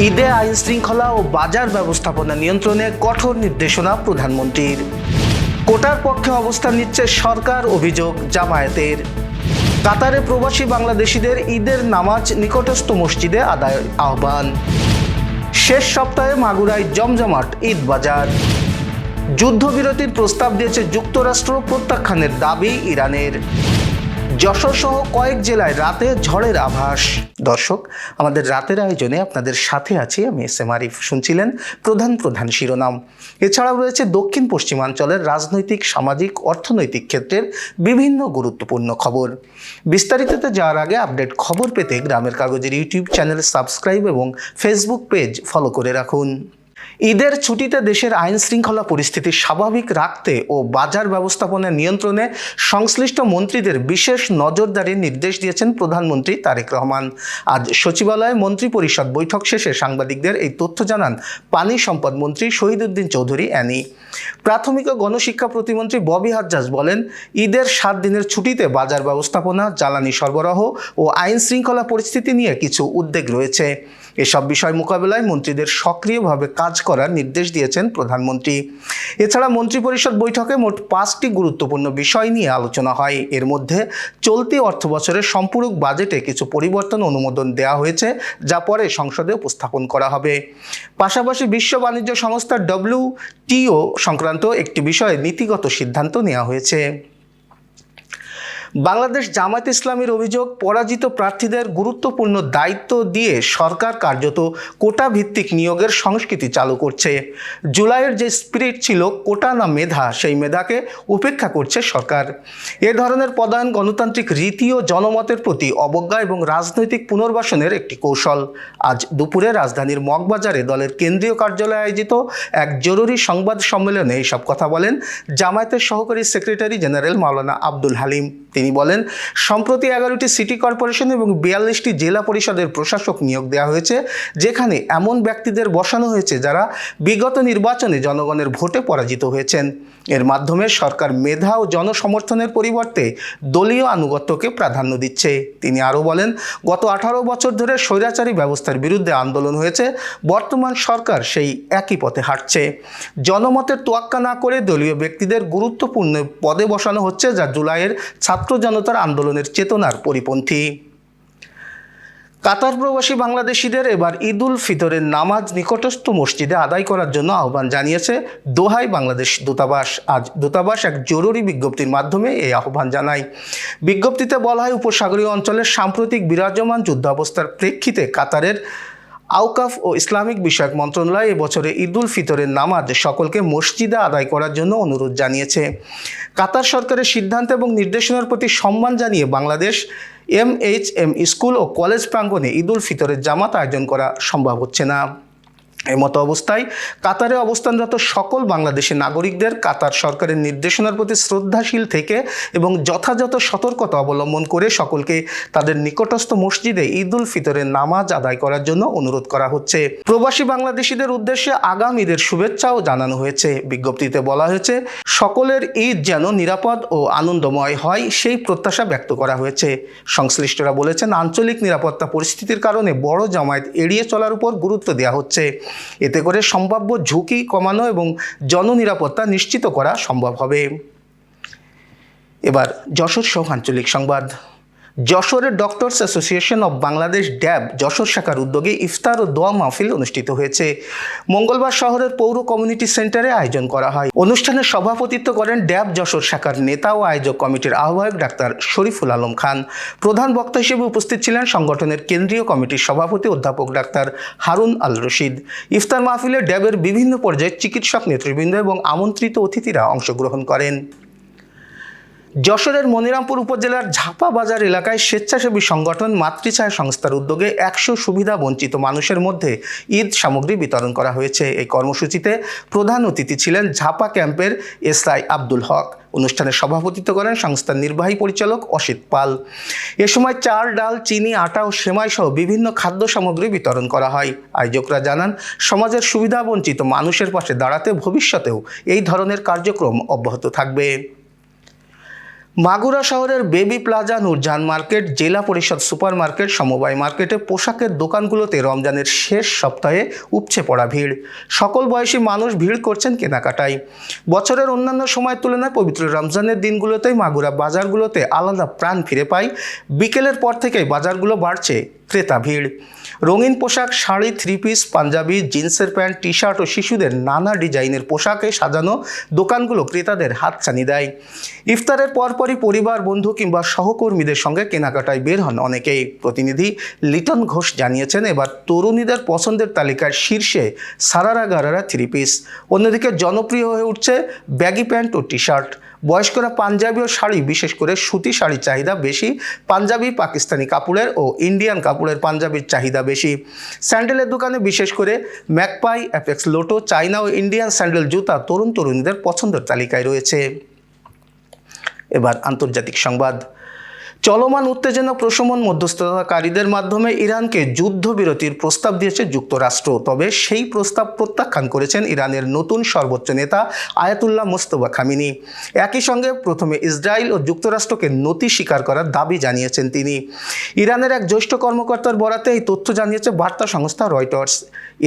ঈদে আইন শৃঙ্খলা ও বাজার ব্যবস্থাপনা নিয়ন্ত্রণে কঠোর নির্দেশনা প্রধানমন্ত্রীর। কোটার পক্ষে অবস্থান নিচ্ছে সরকার, অভিযোগ জামায়াতের। কাতারে প্রবাসী বাংলাদেশিদের ঈদের নামাজ নিকটস্থ মসজিদে আদায়ের আহ্বান। শেষ সপ্তাহে মাগুরায় জমজমাট ঈদ বাজার। যুদ্ধবিরতির প্রস্তাব দিয়েছে যুক্তরাষ্ট্র, প্রত্যাখ্যানের দাবি ইরানের। যশোর সহ কয়েক জেলায় রাতে ঝড়ের আভাস। দর্শক, আমাদের রাতের আয়োজনে আপনাদের সাথে আছি আমি এস.এম. আরিফ। শুনছিলেন প্রধান শিরোনাম। এছাড়াও রয়েছে দক্ষিণ পশ্চিমাঞ্চলের রাজনৈতিক, সামাজিক, অর্থনৈতিক ক্ষেত্রের বিভিন্ন গুরুত্বপূর্ণ খবর। বিস্তারিততে যাওয়ার আগে আপডেট খবর পেতে গ্রামের কাগজের ইউটিউব চ্যানেল সাবস্ক্রাইব এবং ফেসবুক পেজ ফলো করে রাখুন। ঈদের ছুটিতে দেশের আইন শৃঙ্খলা পরিস্থিতি স্বাভাবিক রাখতে ও বাজার ব্যবস্থাপনা নিয়ন্ত্রণে সংশ্লিষ্ট মন্ত্রীদের বিশেষ নজরদারির নির্দেশ দিয়েছেন প্রধানমন্ত্রী তারেক রহমান। আজ সচিবালয়ে মন্ত্রী পরিষদ বৈঠক শেষে সাংবাদিকদের এই তথ্য জানান পানি সম্পদ মন্ত্রী শহীদ উদ্দিন চৌধুরী অ্যানি। প্রাথমিক ও গণশিক্ষা প্রতিমন্ত্রী ববি হাজ্জাজ বলেন, ঈদের 7 দিনের ছুটিতে বাজার ব্যবস্থাপনা, জ্বালানি সরবরাহ ও আইন শৃঙ্খলা পরিস্থিতি নিয়ে কিছু উদ্বেগ রয়েছে। এসব বিষয় মোকাবেলায় মন্ত্রীদের সক্রিয়ভাবে কাজ করার নির্দেশ দিয়েছেন প্রধানমন্ত্রী। এছাড়া মন্ত্রিপরিষদ বৈঠকে মোট 5টি গুরুত্বপূর্ণ বিষয় নিয়ে আলোচনা হয়। এর মধ্যে চলতি অর্থবছরের সম্পূরক বাজেটে কিছু পরিবর্তন অনুমোদন দেওয়া হয়েছে, যা পরে সংসদে উপস্থাপন করা হবে। পাশাপাশি বিশ্ব বাণিজ্য সংস্থা WTO সংক্রান্ত একটি বিষয়ে নীতিগত সিদ্ধান্ত নেওয়া হয়েছে। বাংলাদেশ জামায়াতে ইসলামীর অভিযোগ, পরাজিত প্রার্থীদের গুরুত্বপূর্ণ দায়িত্ব দিয়ে সরকার কার্যত কোটা ভিত্তিক নিয়োগের সংস্কৃতি চালু করছে। জুলাইয়ের যে স্পিরিট ছিল কোটা না মেধা, সেই মেধাকে উপেক্ষা করছে সরকার। এ ধরনের পদায়ন গণতান্ত্রিক রীতি ও জনমতের প্রতি অবজ্ঞা এবং রাজনৈতিক পুনর্বাসনের একটি কৌশল। আজ দুপুরে রাজধানীর মগবাজারে দলের কেন্দ্রীয় কার্যালয়ে আয়োজিত এক জরুরি সংবাদ সম্মেলনে এইসব কথা বলেন জামায়াতের সহকারী সেক্রেটারি জেনারেল মাওলানা আব্দুল হালিম। তিনি বলেন, সম্প্রতি 11টি সিটি কর্পোরেশন এবং 42টি জেলা পরিষদের প্রশাসক নিয়োগ দেওয়া হয়েছে, যেখানে এমন ব্যক্তিদের বসানো হয়েছে যারা বিগত নির্বাচনে জনগণের ভোটে পরাজিত হয়েছেন। এর মাধ্যমে সরকার মেধা ও জনসমর্থনের পরিবর্তে দলীয় আনুগত্যকে প্রাধান্য দিচ্ছে। তিনি আরও বলেন, গত 18 বছর ধরে স্বৈরাচারী ব্যবস্থার বিরুদ্ধে আন্দোলন হয়েছে, বর্তমান সরকার সেই একই পথে হাঁটছে। জনমতের তোয়াক্কা না করে দলীয় ব্যক্তিদের গুরুত্বপূর্ণ পদে বসানো হচ্ছে, যা জুলাইয়ের ছাত্র জনতার আন্দোলনের চেতনার পরিপন্থী। কাতার প্রবাসী বাংলাদেশিদের এবার ঈদ উল ফিতরের নামাজ নিকটস্থ মসজিদে আদায় করার জন্য আহ্বান জানিয়েছে দোহায় বাংলাদেশ দূতাবাস। আজ দূতাবাস এক জরুরি বিজ্ঞপ্তির মাধ্যমে এই আহ্বান জানায়। বিজ্ঞপ্তিতে বলা হয়, উপসাগরীয় অঞ্চলের সাম্প্রতিক বিরাজমান যুদ্ধাবস্থার প্রেক্ষিতে কাতারের আওকাফ ও ইসলামিক বিষয়ক মন্ত্রণালয় এবছরে ঈদ উল ফিতরের নামাজ সকলকে মসজিদে আদায় করার জন্য অনুরোধ জানিয়েছে। কাতার সরকারের সিদ্ধান্ত এবং নির্দেশনার প্রতি সম্মান জানিয়ে বাংলাদেশ MHM স্কুল ও কলেজ প্রাঙ্গণে ঈদ উল ফিতরের জামাত আয়োজন করা সম্ভব হচ্ছে না। এমতো অবস্থায় কাতারে অবস্থানরত সকল বাংলাদেশি নাগরিকদের কাতার সরকারের নির্দেশনার প্রতি শ্রদ্ধাশীল থেকে এবং যথাযথ সতর্কতা অবলম্বন করে সকলকে তাদের নিকটস্থ মসজিদে ঈদ উল ফিতরের নামাজ আদায় করার জন্য অনুরোধ করা হচ্ছে। প্রবাসী বাংলাদেশিদের উদ্দেশ্যে আগাম ঈদের শুভেচ্ছাও জানানো হয়েছে। বিজ্ঞপ্তিতে বলা হয়েছে, সকলের ঈদ যেন নিরাপদ ও আনন্দময় হয়, সেই প্রত্যাশা ব্যক্ত করা হয়েছে। সংশ্লিষ্টরা বলেছেন, আঞ্চলিক নিরাপত্তা পরিস্থিতির কারণে বড় জামায়াত এড়িয়ে চলার উপর গুরুত্ব দেওয়া হচ্ছে। এতে করে সম্ভাব্য ঝুঁকি কমানো এবং জননিরাপত্তা নিশ্চিত করা সম্ভব হবে। এবার যশোর সহ আঞ্চলিক সংবাদ। যশোরের ডক্টরস অ্যাসোসিয়েশন অব বাংলাদেশ ড্যাব যশোর শাখার উদ্যোগে ইফতার ও দোয়া মাহফিল অনুষ্ঠিত হয়েছে। মঙ্গলবার শহরের পৌর কমিউনিটি সেন্টারে আয়োজন করা হয়। অনুষ্ঠানে সভাপতিত্ব করেন ড্যাব যশোর শাখার নেতা ও আয়োজক কমিটির আহ্বায়ক ডাক্তার শরীফুল আলম খান। প্রধান বক্তা হিসেবে উপস্থিত ছিলেন সংগঠনের কেন্দ্রীয় কমিটির সভাপতি অধ্যাপক ডাক্তার হারুন আল রশিদ। ইফতার মাহফিলে ড্যাবের বিভিন্ন পর্যায়ের চিকিৎসক নেতৃবৃন্দ এবং আমন্ত্রিত অতিথিরা অংশগ্রহণ করেন। যশোরের মনিরামপুর উপজেলার ঝাপা বাজার এলাকায় স্বেচ্ছাসেবী সংগঠন মাতৃছায়া সংস্থার উদ্যোগে 100 সুবিধা বঞ্চিত মানুষের মধ্যে ঈদ সামগ্রী বিতরণ করা হয়েছে। এই কর্মসূচিতে প্রধান অতিথি ছিলেন ঝাপা ক্যাম্পের SI আব্দুল হক। অনুষ্ঠানে সভাপতিত্ব করেন সংস্থার নির্বাহী পরিচালক অসিত পাল। এ সময় চাল, ডাল, চিনি, আটা ও সেমাই সহ বিভিন্ন খাদ্য সামগ্রী বিতরণ করা হয়। আয়োজকরা জানান, সমাজের সুবিধা বঞ্চিত মানুষের পাশে দাঁড়াতে ভবিষ্যতেও এই ধরনের কার্যক্রম অব্যাহত থাকবে। মাগুরা শহরের বেবি প্লাজা, নূরজাহান মার্কেট, জেলা পরিষদ সুপার মার্কেট, সমবায় মার্কেটে পোশাকের দোকানগুলোতে রমজানের শেষ সপ্তাহে উপচে পড়া ভিড়। সকল বয়সী মানুষ ভিড় করছেন কেনাকাটায়। বছরের অন্যান্য সময়ের তুলনায় পবিত্র রমজানের দিনগুলোতেই মাগুরা বাজারগুলোতে আলাদা প্রাণ ফিরে পায়। বিকেলের পর থেকেই বাজারগুলো বাড়ছে ক্রেতা ভিড়। রঙিন পোশাক, শাড়ি, থ্রি পিস, পাঞ্জাবি, জিন্সের প্যান্ট, টি শার্ট ও শিশুদের নানা ডিজাইনের পোশাকে সাজানো দোকানগুলো ক্রেতাদের হাতছানি দেয়। ইফতারের পরপরই পরিবার, বন্ধু কিংবা সহকর্মীদের সঙ্গে কেনাকাটায় বের হন অনেকেই। প্রতিনিধি লিটন ঘোষ জানিয়েছেন, এবার তরুণীদের পছন্দের তালিকার শীর্ষে সারারা গারারা থ্রি পিস। অন্যদিকে জনপ্রিয় হয়ে উঠছে ব্যাগি প্যান্ট ও টি শার্ট। বয়স্করা পাঞ্জাবি ও শাড়ি, বিশেষ করে সুতি শাড়ির চাহিদা বেশি। পাঞ্জাবি, পাকিস্তানি কাপড়ের ও ইন্ডিয়ান কাপড়ের পাঞ্জাবির চাহিদা বেশি। স্যান্ডেলের দোকানে বিশেষ করে ম্যাকপাই, অ্যাপেক্স লোটো, চাইনা ও ইন্ডিয়ান স্যান্ডেল জুতা তরুণীদের পছন্দের তালিকায় রয়েছে। এবার আন্তর্জাতিক সংবাদ। চলমান উত্তেজনা প্রশমন মধ্যস্থতাকারীদের মাধ্যমে ইরানকে যুদ্ধবিরতির প্রস্তাব দিয়েছে যুক্তরাষ্ট্র। তবে সেই প্রস্তাব প্রত্যাখ্যান করেছেন ইরানের নতুন সর্বোচ্চ নেতা আয়াতুল্লাহ মোস্তফা খামেনি। একই সঙ্গে প্রথমে ইসরায়েল ও যুক্তরাষ্ট্রকে নতি স্বীকার করার দাবি জানিয়েছেন তিনি। ইরানের এক জ্যেষ্ঠ কর্মকর্তার বরাতে এই তথ্য জানিয়েছে বার্তা সংস্থা রয়টার্স।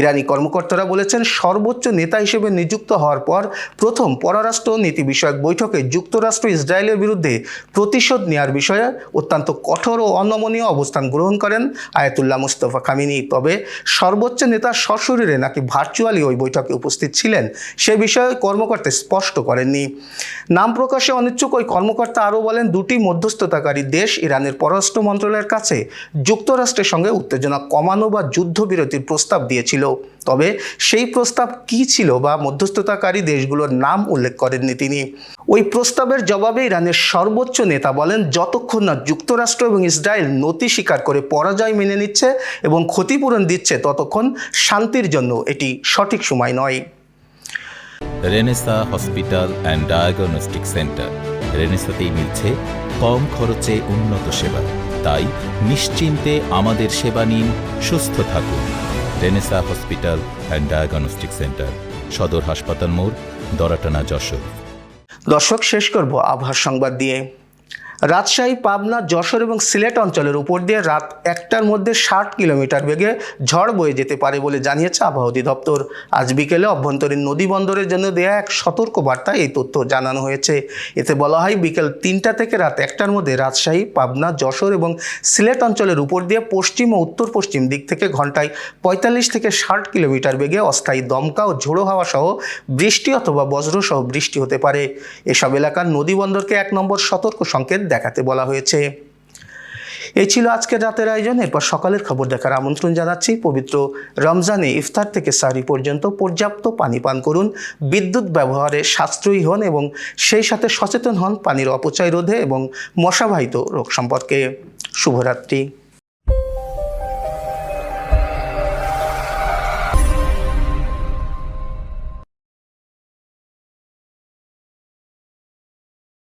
ইরানি কর্মকর্তারা বলেছেন, সর্বোচ্চ নেতা হিসেবে নিযুক্ত হওয়ার পর প্রথম পররাষ্ট্র নীতি বিষয়ক বৈঠকে যুক্তরাষ্ট্র ইসরায়েলের বিরুদ্ধে প্রতিশোধ নেওয়ার বিষয়ে অত্যন্ত কঠোর ও অনমনীয় অবস্থান গ্রহণ করেন আয়াতুল্লাহ মোস্তফা খামেনি। তবে সর্বোচ্চ নেতা সশরীরে নাকি ভার্চুয়ালি ওই বৈঠকে উপস্থিত ছিলেন সে বিষয়ে কর্মকর্তা স্পষ্ট করেননি। নাম প্রকাশে অনিচ্ছুক ওই কর্মকর্তা আরও বলেন, দুটি মধ্যস্থতাকারী দেশ ইরানের পররাষ্ট্র মন্ত্রণালয়ের কাছে যুক্তরাষ্ট্রের সঙ্গে উত্তেজনা কমানো বা যুদ্ধবিরতির প্রস্তাব দিয়েছিল। তবে সেই প্রস্তাব কী ছিল বা মধ্যস্থতাকারী দেশগুলোর নাম উল্লেখ করেননি তিনি। ওই প্রস্তাবের জবাবে ইরানের সর্বোচ্চ নেতা বলেন, যতক্ষণ না যুক্তরাষ্ট্র এবং ইসরায়েল নতি স্বীকার করে পরাজয় মেনে নিচ্ছে এবং ক্ষতিপূরণ দিচ্ছে, ততক্ষণ শান্তির জন্য এটি সঠিক সময় নয়। Renaissance hospital and diagnostic centre. রেনেসাতেই মিলছে কম খরচে উন্নত সেবা। তাই নিশ্চিন্তে আমাদের সেবা নিন, সুস্থ থাকুন। Renaissance hospital and diagnostic centre, সদর হাসপাতাল মোড়, দরাটানা, যশোর। দর্শক, শেষ করব আবহাওয়ার সংবাদ দিয়ে। রাজশাহী, পাবনা, যশোর এবং সিলেট অঞ্চলের উপর দিয়ে রাত 1টার মধ্যে 60 কিলোমিটার বেগে ঝড় বয়ে যেতে পারে বলে জানিয়েছে আবহাওয়া অধিদপ্তর। আজ বিকেলে অভ্যন্তরীণ নদী বন্দরের জন্য দেয়া এক সতর্ক বার্তায় এই তথ্য জানানো হয়েছে। এতে বলা হয়, বিকেল 3টা থেকে রাত 1টার মধ্যে রাজশাহী, পাবনা, যশোর এবং সিলেট অঞ্চলের উপর দিয়ে পশ্চিম ও উত্তর পশ্চিম দিক থেকে ঘন্টায় 45 থেকে 60 কিলোমিটার বেগে অস্থায়ী দমকা ও ঝোড়ো হাওয়া সহ বৃষ্টি অথবা বজ্রসহ বৃষ্টি হতে পারে। এসব এলাকার নদী বন্দরকে 1 নম্বর সতর্ক সংকেত দেখাতে বলা হয়েছে। এই ছিল আজকের রাতের আয়োজন। এরপর সকালের খবর দেখার আমন্ত্রণ জানাচ্ছি। পবিত্র রমজানে ইফতার থেকে সাহরি পর্যন্ত পর্যাপ্ত পানি পান করুন, বিদ্যুৎ ব্যবহারে সাশ্রয়ী হন এবং সেই সাথে সচেতন হন পানির অপচয় রোধে এবং মশাবাহিত রোগ সম্পর্কে। শুভরাত্রি।